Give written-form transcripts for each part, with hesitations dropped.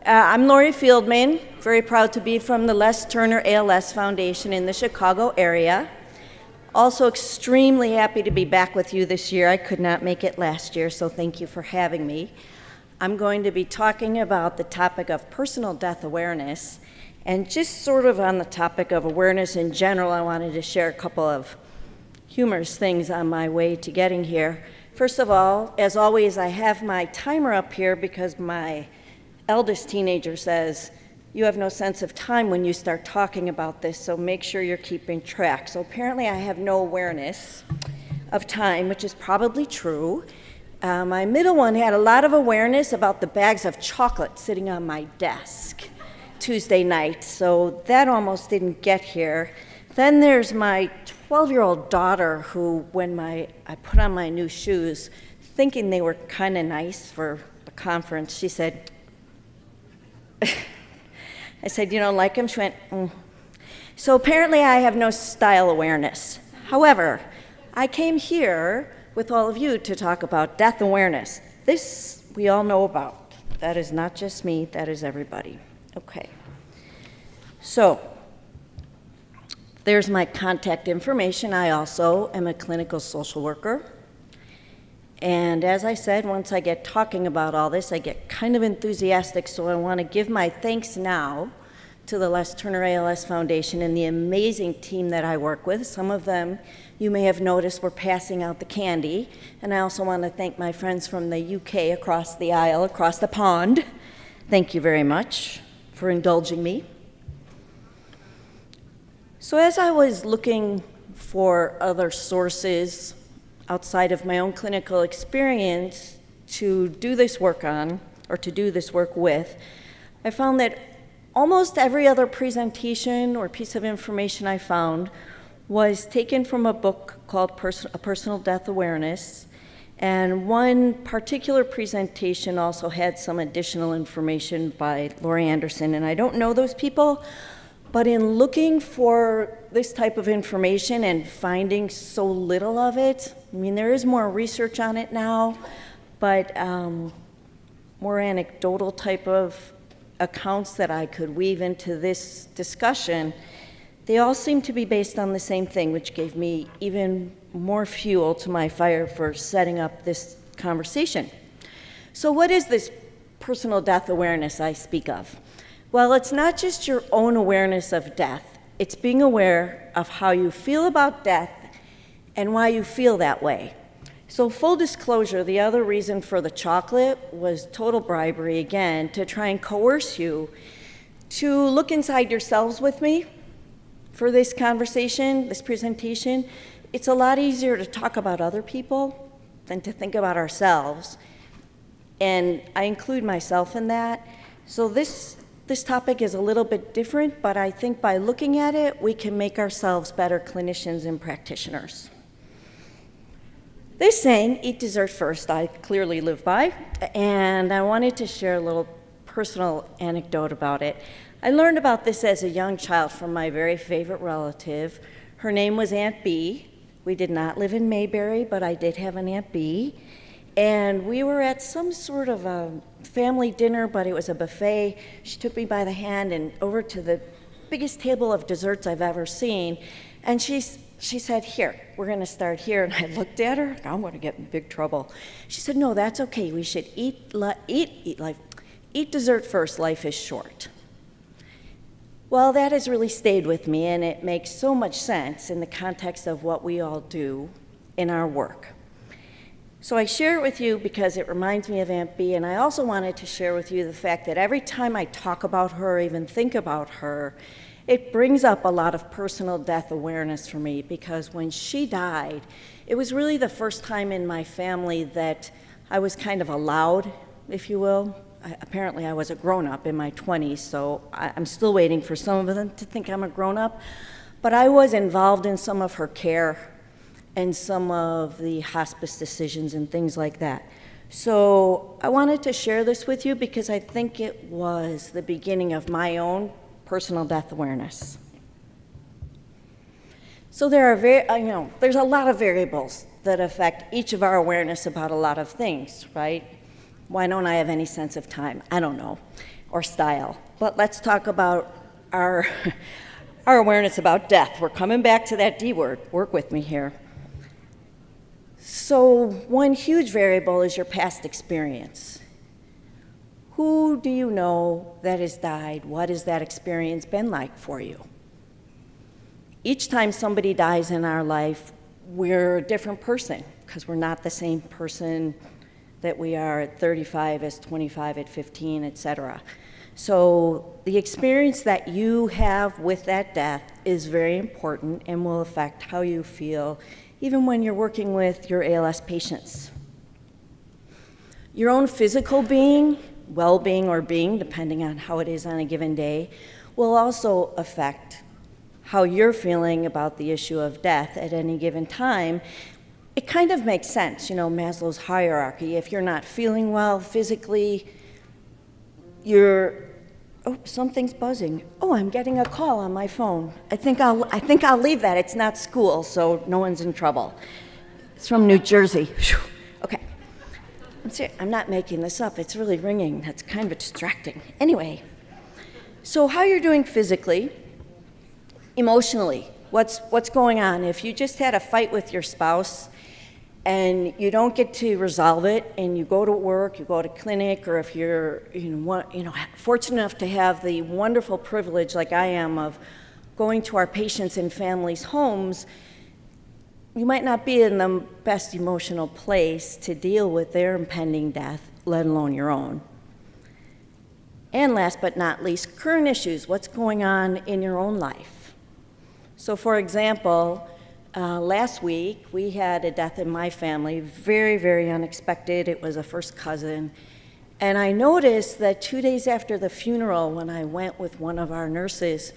I'm Laurie Fieldman, very proud to be from the Les Turner ALS Foundation in the Chicago area. Also extremely happy to be back with you this year. I could not make it last year, so thank you for having me. I'm going to be talking about the topic of personal death awareness, and just sort of on the topic of awareness in general, I wanted to share a couple of humorous things on my way to getting here. First of all, as always, I have my timer up here because my eldest teenager says, "You have no sense of time when you start talking about this, so make sure you're keeping track." So apparently I have no awareness of time, which is probably true. My middle one had a lot of awareness about the bags of chocolate sitting on my desk Tuesday night, so that almost didn't get here. Then there's my 12-year-old daughter who, when I put on my new shoes, thinking they were kind of nice for the conference, she said, I said, "You don't like them?" She went, "Mm." So apparently I have no style awareness. However, I came here with all of you to talk about death awareness. This we all know about. That is not just me, that is everybody. Okay. So, there's my contact information. I also am a clinical social worker. And as I said, once I get talking about all this, I get kind of enthusiastic, so I want to give my thanks now to the Les Turner ALS Foundation and the amazing team that I work with. Some of them, you may have noticed, were passing out the candy. And I also want to thank my friends from the UK across the aisle, across the pond. Thank you very much for indulging me. So as I was looking for other sources outside of my own clinical experience to do this work on, or to do this work with, I found that almost every other presentation or piece of information I found was taken from a book called A Personal Death Awareness, and one particular presentation also had some additional information by Laurie Anderson, and I don't know those people, but in looking for this type of information and finding so little of it, I mean, there is more research on it now, but more anecdotal type of accounts that I could weave into this discussion, they all seem to be based on the same thing, which gave me even more fuel to my fire for setting up this conversation. So what is this personal death awareness I speak of? Well, it's not just your own awareness of death, it's being aware of how you feel about death and why you feel that way. So full disclosure, the other reason for the chocolate was total bribery, again, to try and coerce you to look inside yourselves with me for this conversation, this presentation. It's a lot easier to talk about other people than to think about ourselves, and I include myself in that. So this topic is a little bit different, but I think by looking at it, we can make ourselves better clinicians and practitioners. This saying, "Eat dessert first," I clearly live by, and I wanted to share a little personal anecdote about it. I learned about this as a young child from my very favorite relative. Her name was Aunt B. We did not live in Mayberry, but I did have an Aunt B. And we were at some sort of a family dinner, but it was a buffet. She took me by the hand and over to the biggest table of desserts I've ever seen. And she said, "Here, we're gonna start here." And I looked at her, I'm gonna get in big trouble. She said, "No, that's okay. We should eat dessert first, life is short." Well, that has really stayed with me, and it makes so much sense in the context of what we all do in our work. So I share it with you because it reminds me of Aunt B, and I also wanted to share with you the fact that every time I talk about her, or even think about her, it brings up a lot of personal death awareness for me, because when she died, it was really the first time in my family that I was kind of allowed, if you will. Apparently I was a grown-up in my 20s, so I'm still waiting for some of them to think I'm a grown-up, but I was involved in some of her care and some of the hospice decisions and things like that. So I wanted to share this with you because I think it was the beginning of my own personal death awareness. So there's a lot of variables that affect each of our awareness about a lot of things, right? Why don't I have any sense of time? I don't know, or style. But let's talk about our awareness about death. We're coming back to that D word. Work with me here. So one huge variable is your past experience. Who do you know that has died? What has that experience been like for you? Each time somebody dies in our life, we're a different person because we're not the same person that we are at 35 as 25 at 15, etc. So the experience that you have with that death is very important and will affect how you feel even when you're working with your ALS patients. Your own physical being, well-being or being, depending on how it is on a given day, will also affect how you're feeling about the issue of death at any given time. It kind of makes sense, Maslow's hierarchy. If you're not feeling well physically, something's buzzing. Oh, I'm getting a call on my phone. I think I'll leave that. It's not school, so no one's in trouble. It's from New Jersey. Okay. I'm not making this up. It's really ringing. That's kind of distracting. Anyway, so how you're doing physically, emotionally, what's going on? If you just had a fight with your spouse and you don't get to resolve it, and you go to work, you go to clinic, or if you're fortunate enough to have the wonderful privilege like I am of going to our patients and families' homes, you might not be in the best emotional place to deal with their impending death, let alone your own. And last but not least, current issues, what's going on in your own life. So for example, last week, we had a death in my family, very, very unexpected. It was a first cousin. And I noticed that 2 days after the funeral, when I went with one of our nurses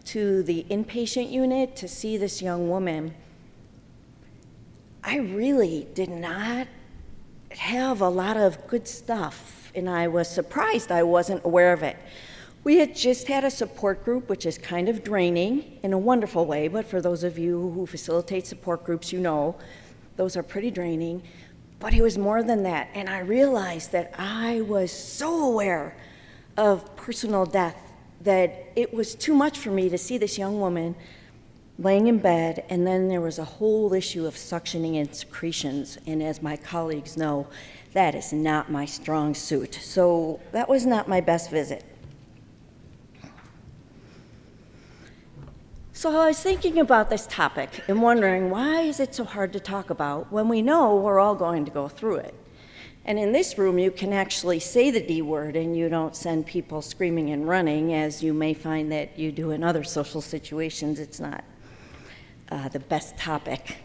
to the inpatient unit to see this young woman, I really did not have a lot of good stuff, and I was surprised I wasn't aware of it. We had just had a support group, which is kind of draining in a wonderful way, but for those of you who facilitate support groups, those are pretty draining. But it was more than that, and I realized that I was so aware of personal death that it was too much for me to see this young woman laying in bed, and then there was a whole issue of suctioning and secretions, and as my colleagues know, that is not my strong suit. So that was not my best visit. So I was thinking about this topic and wondering, why is it so hard to talk about when we know we're all going to go through it? And in this room, you can actually say the D word and you don't send people screaming and running, as you may find that you do in other social situations. It's not the best topic.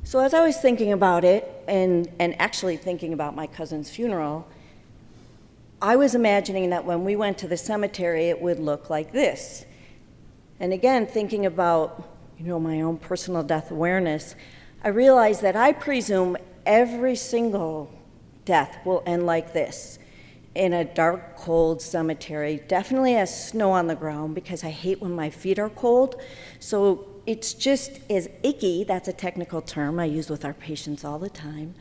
So as I was thinking about it, and actually thinking about my cousin's funeral, I was imagining that when we went to the cemetery, it would look like this. And again, thinking about, my own personal death awareness, I realized that I presume every single death will end like this, in a dark, cold cemetery. Definitely has snow on the ground because I hate when my feet are cold. So it's just as icky, that's a technical term I use with our patients all the time,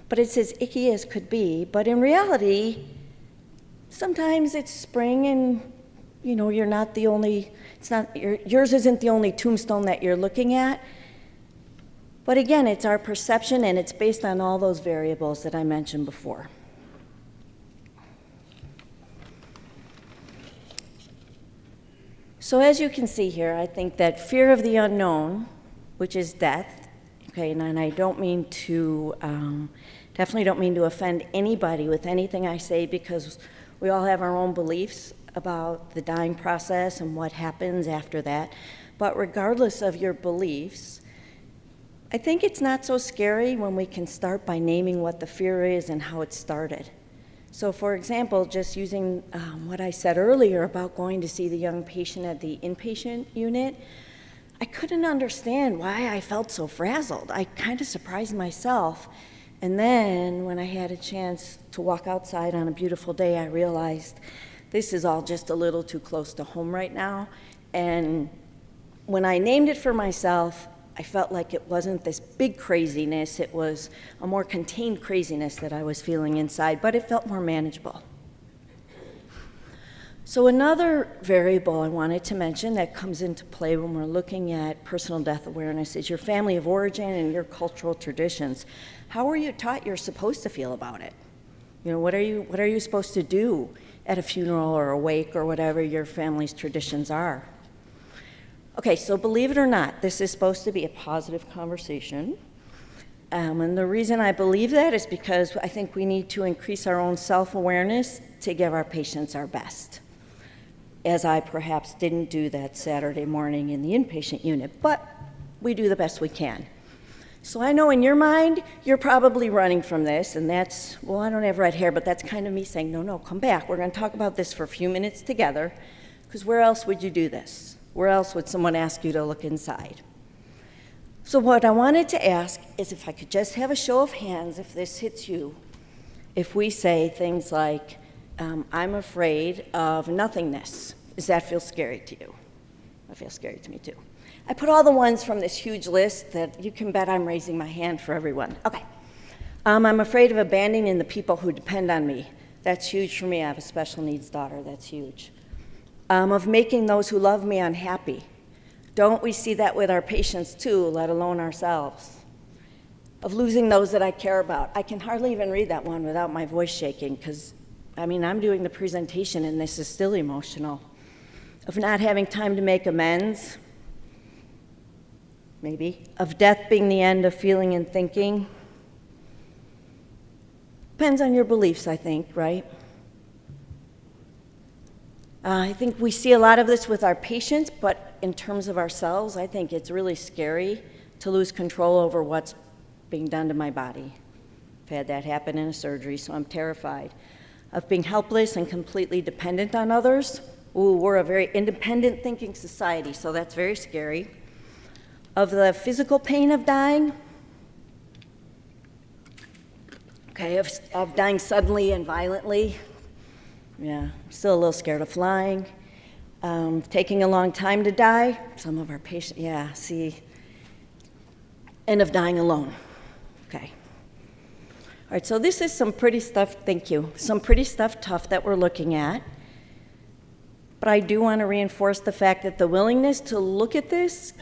but it's as icky as could be. But in reality, sometimes it's spring and you're not the only, yours isn't the only tombstone that you're looking at. But again, it's our perception and it's based on all those variables that I mentioned before. So as you can see here, I think that fear of the unknown, which is death, okay, and I don't mean to, definitely don't mean to offend anybody with anything I say, because we all have our own beliefs about the dying process and what happens after that. But regardless of your beliefs, I think it's not so scary when we can start by naming what the fear is and how it started. So for example, just using what I said earlier about going to see the young patient at the inpatient unit, I couldn't understand why I felt so frazzled. I kind of surprised myself. And then when I had a chance to walk outside on a beautiful day, I realized this is all just a little too close to home right now. And when I named it for myself, I felt like it wasn't this big craziness, it was a more contained craziness that I was feeling inside, but it felt more manageable. So another variable I wanted to mention that comes into play when we're looking at personal death awareness is your family of origin and your cultural traditions. How are you taught you're supposed to feel about it? You know, what are you supposed to do at a funeral or a wake or whatever your family's traditions are? Okay, so believe it or not, this is supposed to be a positive conversation. And the reason I believe that is because I think we need to increase our own self-awareness to give our patients our best, as I perhaps didn't do that Saturday morning in the inpatient unit, but we do the best we can. So I know in your mind, you're probably running from this, and that's, well, I don't have red hair, but that's kind of me saying, no, come back. We're going to talk about this for a few minutes together, because where else would you do this? Where else would someone ask you to look inside? So what I wanted to ask is if I could just have a show of hands, if this hits you, if we say things like, I'm afraid of nothingness. Does that feel scary to you? That feels scary to me too. I put all the ones from this huge list that you can bet I'm raising my hand for everyone. Okay. I'm afraid of abandoning the people who depend on me. That's huge for me. I have a special needs daughter. That's huge. Of making those who love me unhappy. Don't we see that with our patients too, let alone ourselves? Of losing those that I care about. I can hardly even read that one without my voice shaking because, I'm doing the presentation and this is still emotional. Of not having time to make amends. Maybe. Of death being the end of feeling and thinking. Depends on your beliefs, I think, right? I think we see a lot of this with our patients, but in terms of ourselves, I think it's really scary to lose control over what's being done to my body. I've had that happen in a surgery, so I'm terrified. Of being helpless and completely dependent on others. Ooh, we're a very independent thinking society, so that's very scary. Of the physical pain of dying. Okay, of dying suddenly and violently. Yeah, I'm still a little scared of flying. Taking a long time to die. Some of our patients, yeah, see. And of dying alone. Okay. All right, so this is some pretty stuff, thank you, some pretty stuff tough that we're looking at. But I do want to reinforce the fact that the willingness to look at this,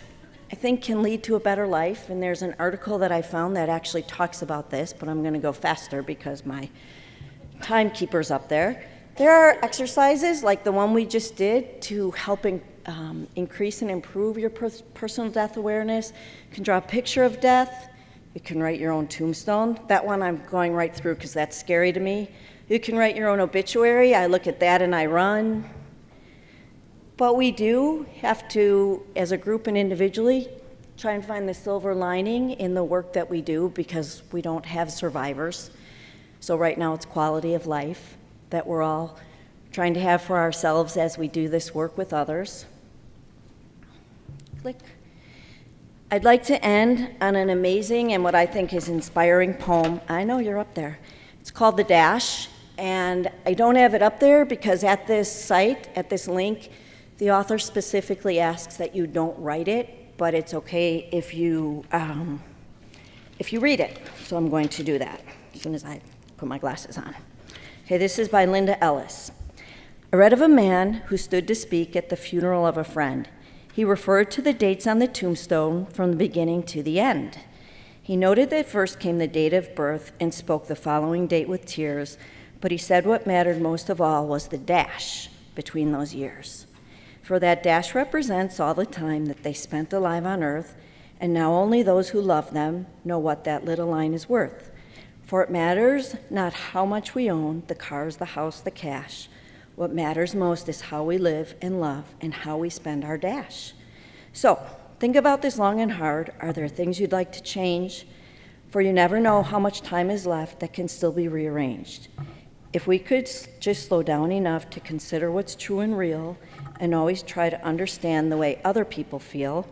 I think, can lead to a better life. And there's an article that I found that actually talks about this, but I'm going to go faster because my timekeeper's up there. There are exercises like the one we just did to help increase and improve your personal death awareness. You can draw a picture of death. You can write your own tombstone. That one I'm going right through because that's scary to me. You can write your own obituary. I look at that and I run. But we do have to, as a group and individually, try and find the silver lining in the work that we do because we don't have survivors. So right now it's quality of life that we're all trying to have for ourselves as we do this work with others. Click. I'd like to end on an amazing and what I think is inspiring poem. I know you're up there. It's called The Dash, and I don't have it up there because at this site, at this link, the author specifically asks that you don't write it, but it's okay if you read it. So I'm going to do that as soon as I put my glasses on. Okay, this is by Linda Ellis. I read of a man who stood to speak at the funeral of a friend. He referred to the dates on the tombstone from the beginning to the end. He noted that first came the date of birth and spoke the following date with tears, but he said what mattered most of all was the dash between those years. For that dash represents all the time that they spent alive on earth, and now only those who love them know what that little line is worth. For it matters not how much we own, the cars, the house, the cash. What matters most is how we live and love and how we spend our dash. So, think about this long and hard. Are there things you'd like to change? For you never know how much time is left that can still be rearranged. If we could just slow down enough to consider what's true and real and always try to understand the way other people feel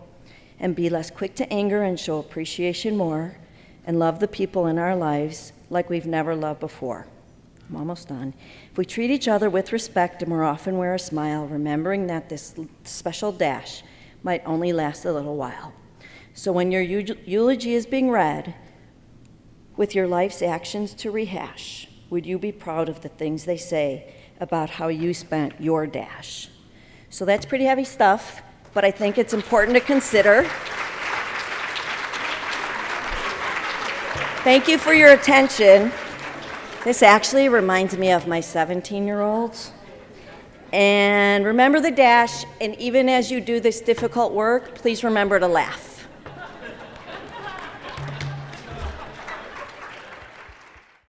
and be less quick to anger and show appreciation more and love the people in our lives like we've never loved before. I'm almost done. If we treat each other with respect and more often wear a smile, remembering that this special dash might only last a little while. So when your eulogy is being read, with your life's actions to rehash, would you be proud of the things they say about how you spent your dash? So that's pretty heavy stuff, but I think it's important to consider. Thank you for your attention. This actually reminds me of my 17-year-olds. And remember the dash, and even as you do this difficult work, please remember to laugh.